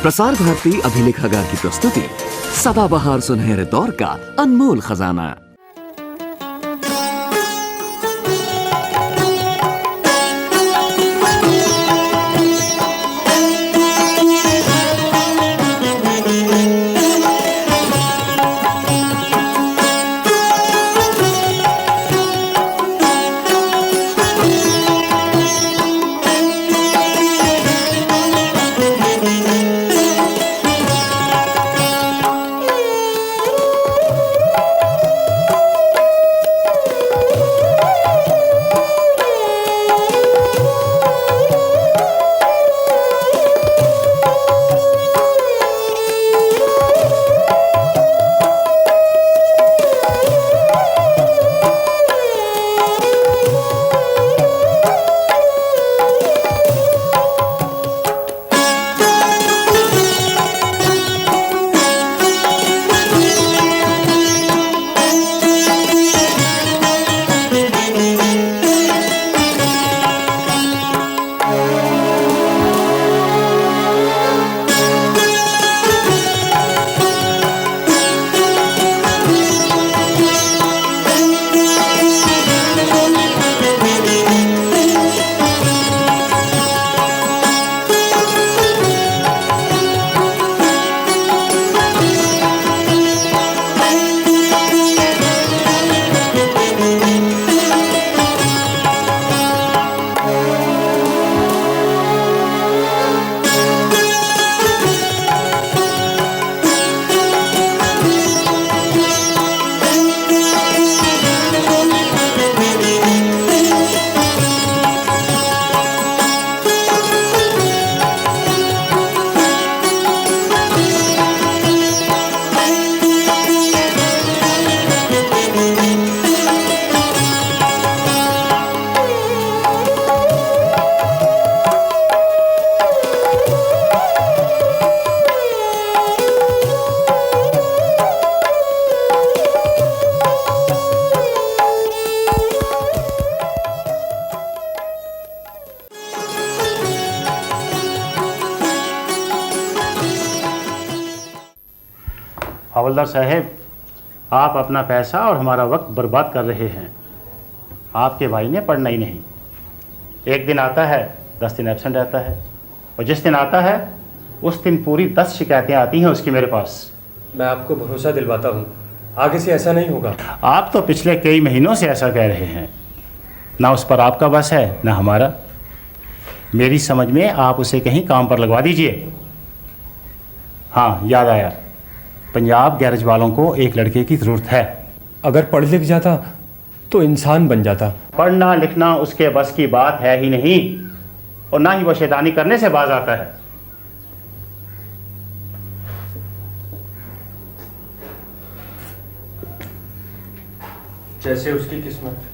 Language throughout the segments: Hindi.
प्रसार भारती अभिलेखागार की प्रस्तुति सदाबहार सुनहरे दौर का अनमोल खजाना। हवलदार साहब, आप अपना पैसा और हमारा वक्त बर्बाद कर रहे हैं। आपके भाई ने पढ़ना ही नहीं। एक दिन आता है, 10 दिन एब्सेंट रहता है, और जिस दिन आता है उस दिन पूरी 10 शिकायतें आती हैं उसकी मेरे पास। मैं आपको भरोसा दिलवाता हूँ, आगे से ऐसा नहीं होगा। आप तो पिछले कई महीनों से ऐसा कह रहे हैं। ना उस पर आपका बस है ना हमारा। मेरी समझ में आप उसे कहीं काम पर लगवा दीजिए। हाँ, याद आया, पंजाब गैरेज वालों को एक लड़के की ज़रूरत है। अगर पढ़ लिख जाता तो इंसान बन जाता। पढ़ना लिखना उसके बस की बात है ही नहीं, और ना ही वो शैतानी करने से बाज आता है। जैसे उसकी किस्मत।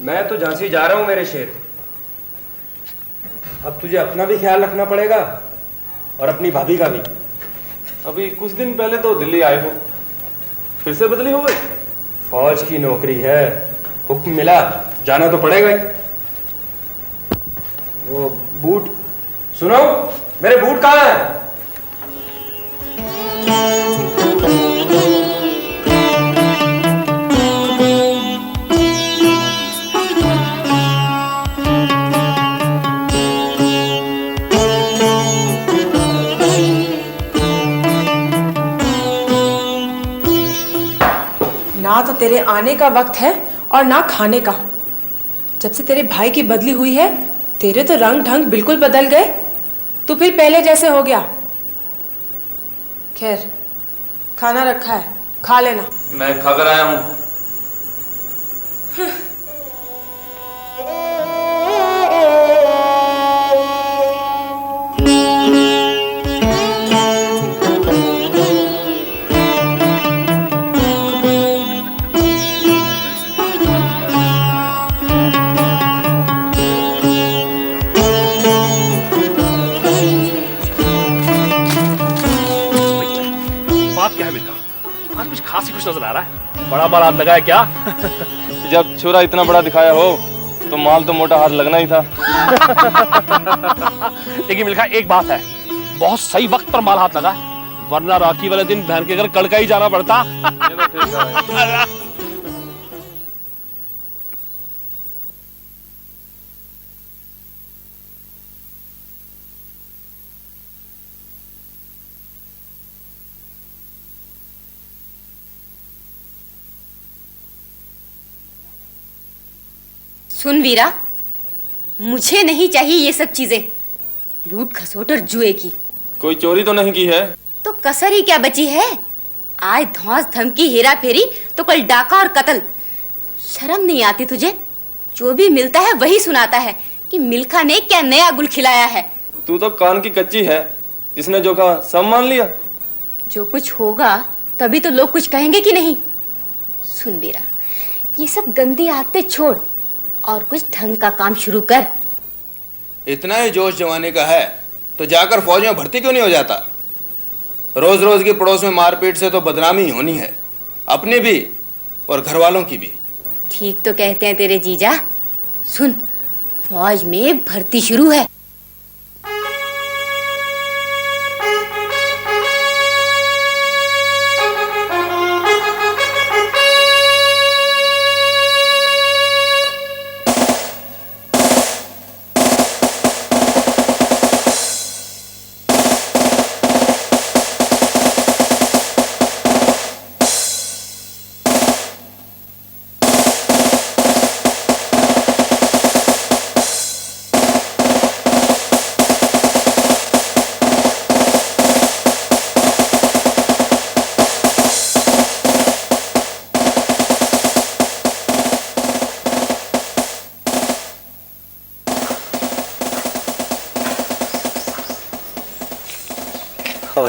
मैं तो झांसी जा रहा हूँ मेरे शेर। अब तुझे अपना भी ख्याल रखना पड़ेगा और अपनी भाभी का भी। अभी कुछ दिन पहले तो दिल्ली आए हो, फिर से बदली हो गई? फौज की नौकरी है, हुक्म मिला, जाना तो पड़ेगा ही। वो बूट सुनो, मेरे बूट कहाँ हैं? ना तो तेरे आने का वक्त है और ना खाने का। जब से तेरे भाई की बदली हुई है तेरे तो रंग ढंग बिल्कुल बदल गए। तू फिर पहले जैसे हो गया। खैर, खाना रखा है, खा लेना। मैं खाकर आया हूँ। आज कुछ खास ही कुछ नजर आ रहा है। बड़ा बाल हाथ लगा है क्या? जब छोरा इतना बड़ा दिखाया हो तो माल तो मोटा हाथ लगना ही था। लेकिन मिल्खा एक बात है, बहुत सही वक्त पर माल हाथ लगा है, वरना राखी वाले दिन बहन के घर कड़का ही जाना पड़ता। ये तो ठीक है। सुन वीरा, मुझे नहीं चाहिए ये सब चीजें, लूट खसोट और जुए की। कोई चोरी तो नहीं की है? तो कसर ही क्या बची है? आज धौंस धमकी हेरा फेरी तो कल डाका और कत्ल। शर्म नहीं आती तुझे? जो भी मिलता है वही सुनाता है कि मिल्खा ने क्या नया गुल खिलाया है। तू तो कान की कच्ची है, जिसने जो कहा सब मान लिया। जो कुछ होगा तभी तो लोग कुछ कहेंगे कि नहीं। सुन वीरा, ये सब गंदी आदतें छोड़ और कुछ ढंग का काम शुरू कर। इतना ही जोश जमाने का है तो जाकर फौज में भर्ती क्यों नहीं हो जाता? रोज रोज की पड़ोस में मारपीट से तो बदनामी ही होनी है, अपनी भी और घर वालों की भी। ठीक तो कहते हैं तेरे जीजा। सुन, फौज में भर्ती शुरू है।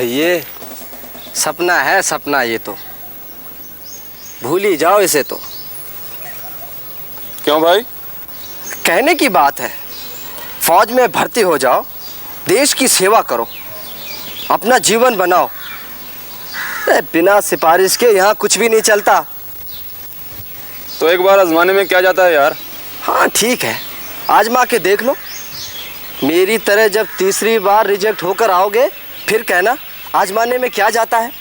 ये सपना है, सपना। ये तो भूल ही जाओ इसे तो। क्यों भाई? कहने की बात है, फौज में भर्ती हो जाओ, देश की सेवा करो, अपना जीवन बनाओ। बिना सिफारिश के यहाँ कुछ भी नहीं चलता। तो एक बार आजमाने में क्या जाता है यार। हाँ ठीक है, आजमा के देख लो। मेरी तरह जब तीसरी बार रिजेक्ट होकर आओगे फिर कहना आजमाने में क्या जाता है।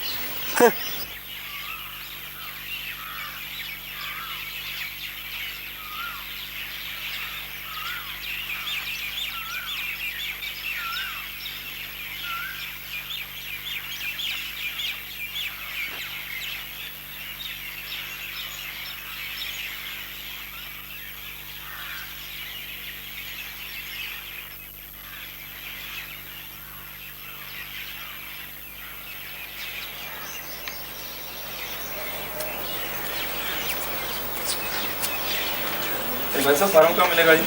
वैसा फार्म क्या मिलेगा जी?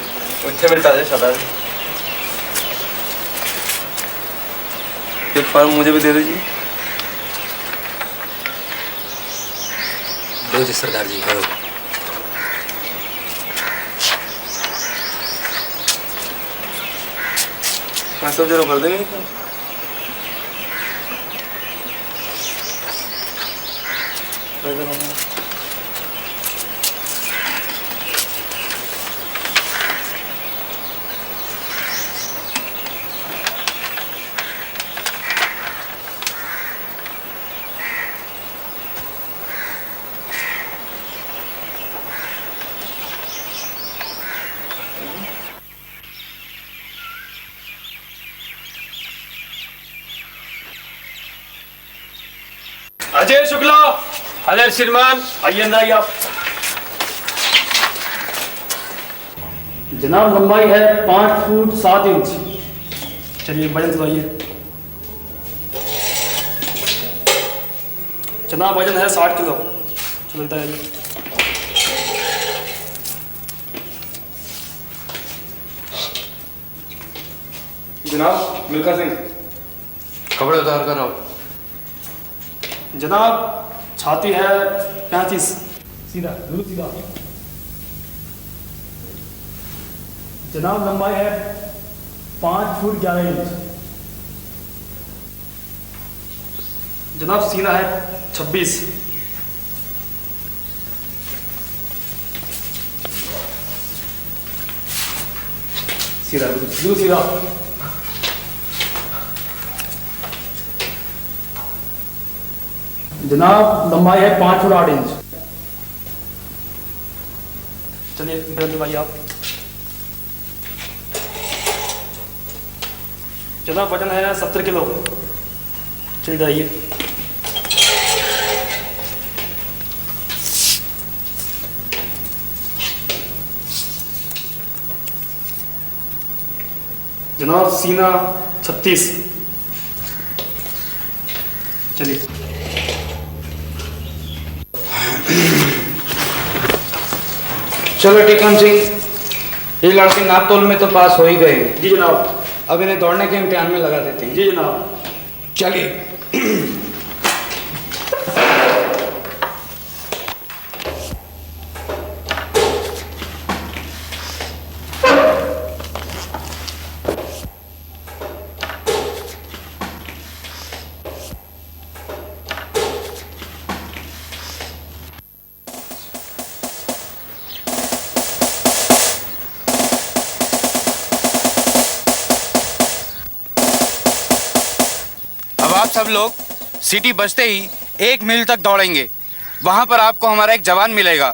उठे मिलता है सदा। एक फार्म मुझे भी दे दीजिए। दो जी सरदार जी। हाँ तो जरूर कर देंगे। अजय शुक्ला, अजय श्रीमान, आइए अंदर आइए आप। जनाब लंबाई है 5 फुट 7 इंच। चलिए वजन बताइए। जनाब वजन है 60 किलो। चलो बताइए। जनाब मिल्खा सिंह, कपड़े उतार कर आओ। जनाब छाती है 35। सीधा दूर सीधा। जनाब लंबाई है 5 फुट 11 इंच। जनाब सीना है 26। सीधा दूर सीधा। जनाब लंबाई है 5 फुट 8 इंच। चलिए बेल्ट दबाइए आप। जनाब वजन है 70 किलो। चलिए जाइए। जनाब सीना 36। चलिए। चलो टीकम सिंह, ये लड़के नापतोल में तो पास हो ही गए। जी जनाब। अब इन्हें दौड़ने के इम्तिहान में लगा देते हैं। जी जनाब। चलिए। आप सब लोग सीटी बजते ही 1 मील तक दौड़ेंगे। वहां पर आपको हमारा एक जवान मिलेगा।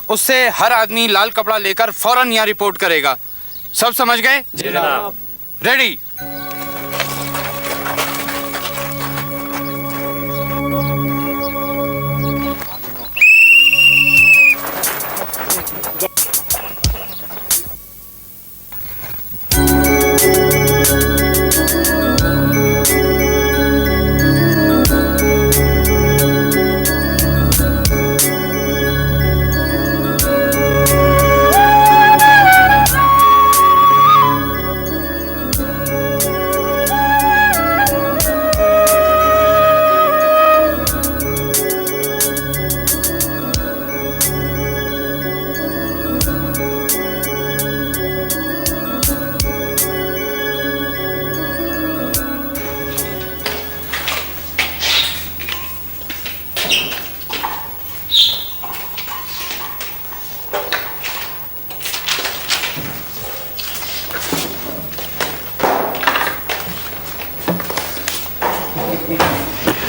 उससे हर आदमी लाल कपड़ा लेकर फौरन यहाँ रिपोर्ट करेगा। सब समझ गए? जी जनाब। रेडी।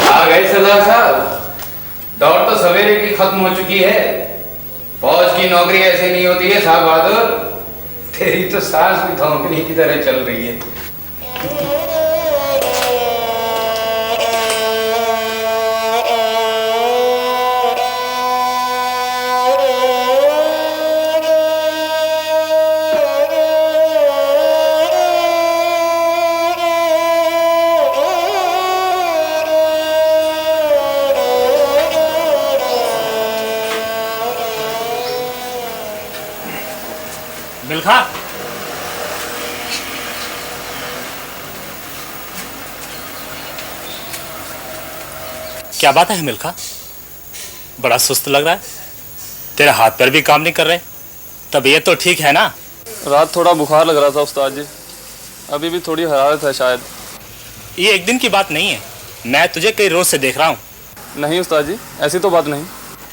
आ गए सरदार साहब। दौड़ तो सवेरे की खत्म हो चुकी है। फौज की नौकरी ऐसे नहीं होती है साहब बहादुर। तेरी तो सांस भी धौंकनी की तरह चल रही है। मिल्खा, क्या बात है मिल्खा? बड़ा सुस्त लग रहा है। तेरे हाथ पैर भी काम नहीं कर रहे। तबीयत तो ठीक है ना? रात थोड़ा बुखार लग रहा था उस्ताद जी। अभी भी थोड़ी हरारत है शायद। ये एक दिन की बात नहीं है, मैं तुझे कई रोज से देख रहा हूँ। नहीं उस्ताद जी, ऐसी तो बात नहीं।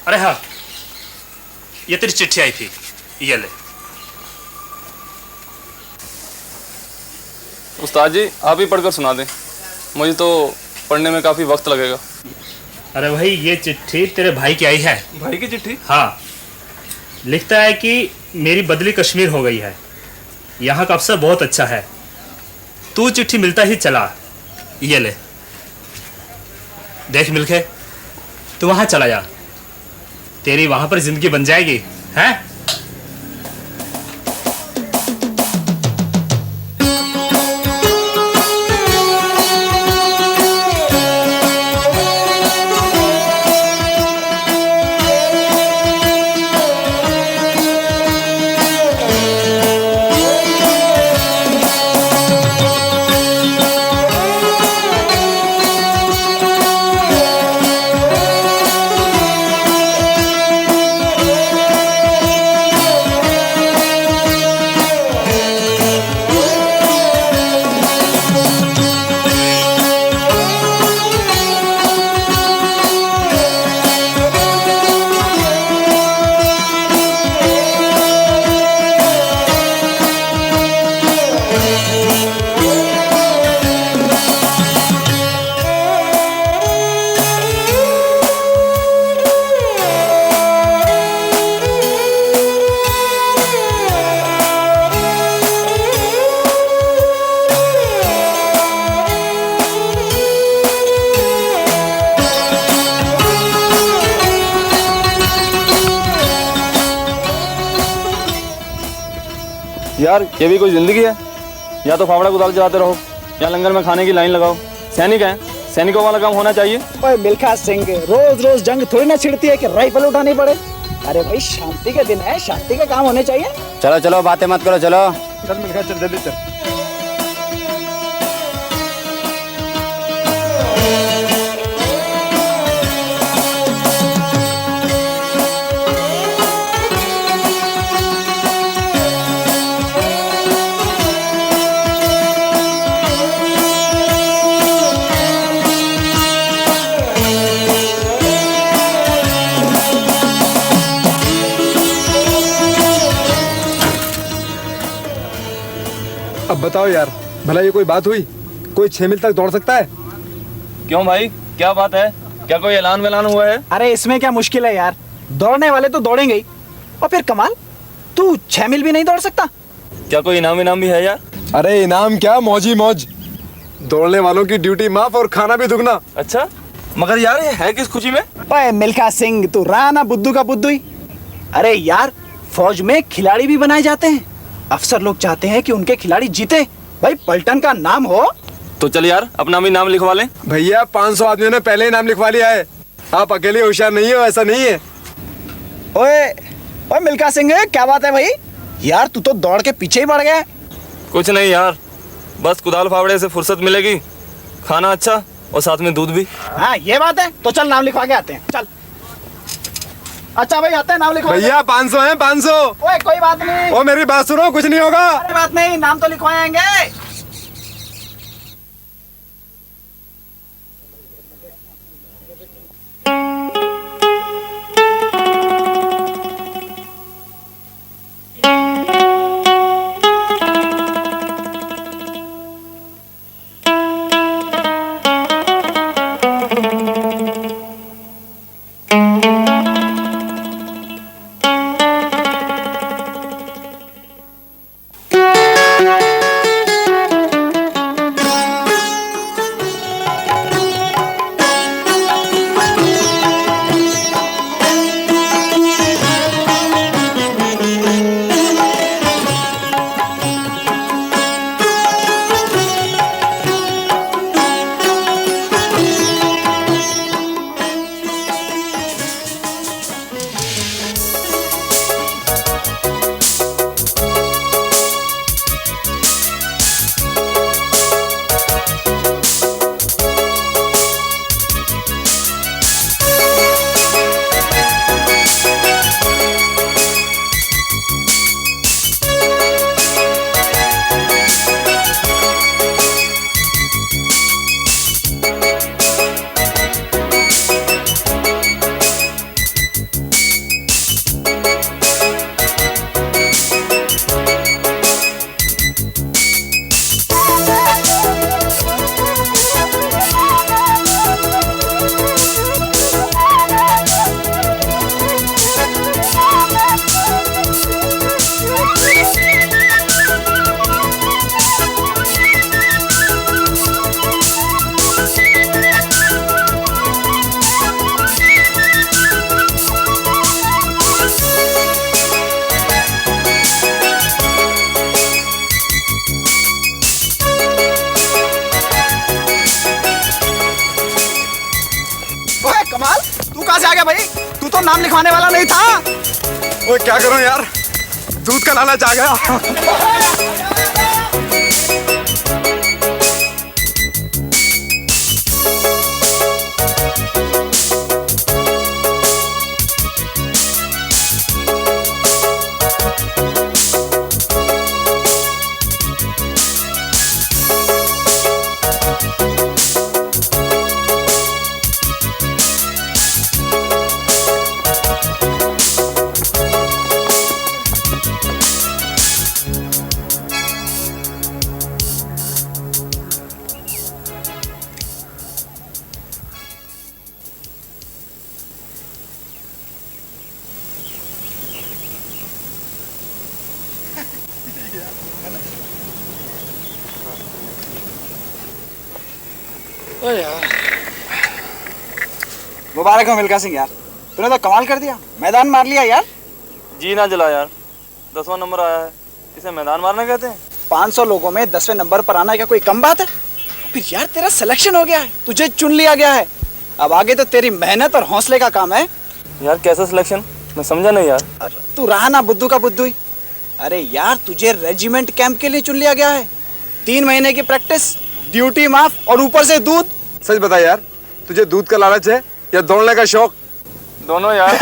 अरे हाँ, ये तेरी चिट्ठी आई थी, ये ले। उस्ताद जी आप ही पढ़कर सुना दें, मुझे तो पढ़ने में काफ़ी वक्त लगेगा। अरे भाई, ये चिट्ठी तेरे भाई की आई है। भाई की चिट्ठी? हाँ, लिखता है कि मेरी बदली कश्मीर हो गई है, यहाँ का अफसर बहुत अच्छा है, तू चिट्ठी मिलता ही चला। ये ले देख मिलके, तू वहाँ चला जा, तेरी वहाँ पर जिंदगी बन जाएगी, हैं? यार ये भी कोई जिंदगी है? या तो फावड़ा कुदाल चलाते रहो या लंगर में खाने की लाइन लगाओ। सैनिक हैं, सैनिकों वाला काम होना चाहिए। ओए मिल्खा सिंह, रोज रोज जंग थोड़ी ना छिड़ती है कि राइफल उठानी पड़े। अरे भाई, शांति का दिन है, शांति का काम होने चाहिए। चलो चलो, बातें मत करो, चलो। चल मिल्खा, चल जल्दी चल। अब बताओ यार, भला ये कोई बात हुई? कोई 6 मील तक दौड़ सकता है? क्यों भाई, क्या बात है? क्या कोई ऐलान वैलान हुआ है? अरे इसमें क्या मुश्किल है यार, दौड़ने वाले तो दौड़ेंगे ही। और फिर कमाल, तू 6 मील भी नहीं दौड़ सकता? क्या कोई इनाम भी है यार? अरे इनाम क्या, मौजी मौज। दौड़ने वालों की ड्यूटी माफ और खाना भी दुगना। अच्छा, मगर यार ये है किस खुशी में? ओए मिल्खा सिंह, तू रहा ना बुद्धू का बुद्धू ही। अरे यार, फौज में खिलाड़ी भी बनाए जाते हैं। अफसर लोग चाहते हैं कि उनके खिलाड़ी जीते, भाई पलटन का नाम हो। तो चल यार, अपना भी नाम लिखवा लें। भैया 500 आदमियों ने पहले ही नाम लिखवा लिया है, आप अकेले होशियार नहीं हो, ऐसा नहीं है। ओए ओए मिल्खा सिंह, क्या बात है भाई? यार तू तो दौड़ के पीछे ही बढ़ गया। कुछ नहीं यार, बस कुदाल फावड़े से फुर्सत मिलेगी, खाना अच्छा और साथ में दूध भी। हाँ ये बात है, तो चल नाम लिखवा के आते हैं, चल। अच्छा भाई, आते हैं, नाम लिखवा। भैया 500 है, 500। ओए कोई बात नहीं। ओ मेरी बात सुनो, कुछ नहीं होगा। अरे बात नहीं, नाम तो लिखवाएंगे। गया भाई? तू तो नाम लिखवाने वाला नहीं था। ओए क्या करूं यार, दूध का लालच आ गया। मुबारक हो मिल्खा सिंह यार, तूने तो कमाल कर दिया, मैदान मार लिया यार। जी ना जला यार, 10वां नंबर आया है, इसे मैदान मारना कहते हैं? 500 लोगों में 10वें नंबर पर आना क्या कोई कम बात है? फिर यार तेरा सिलेक्शन हो गया है, तुझे चुन लिया गया है। अब आगे तो तेरी मेहनत और हौसले का काम है। यार कैसा सिलेक्शन, मैं समझा नहीं यार। तू रहा ना बुद्धू का बुद्धू ही। अरे यार तुझे रेजिमेंट कैंप के लिए चुन लिया गया है। 3 महीने की प्रैक्टिस, ड्यूटी माफ और ऊपर से दूध। सच बता यार, तुझे दूध का लालच है या दौड़ने का शौक? दोनों यार।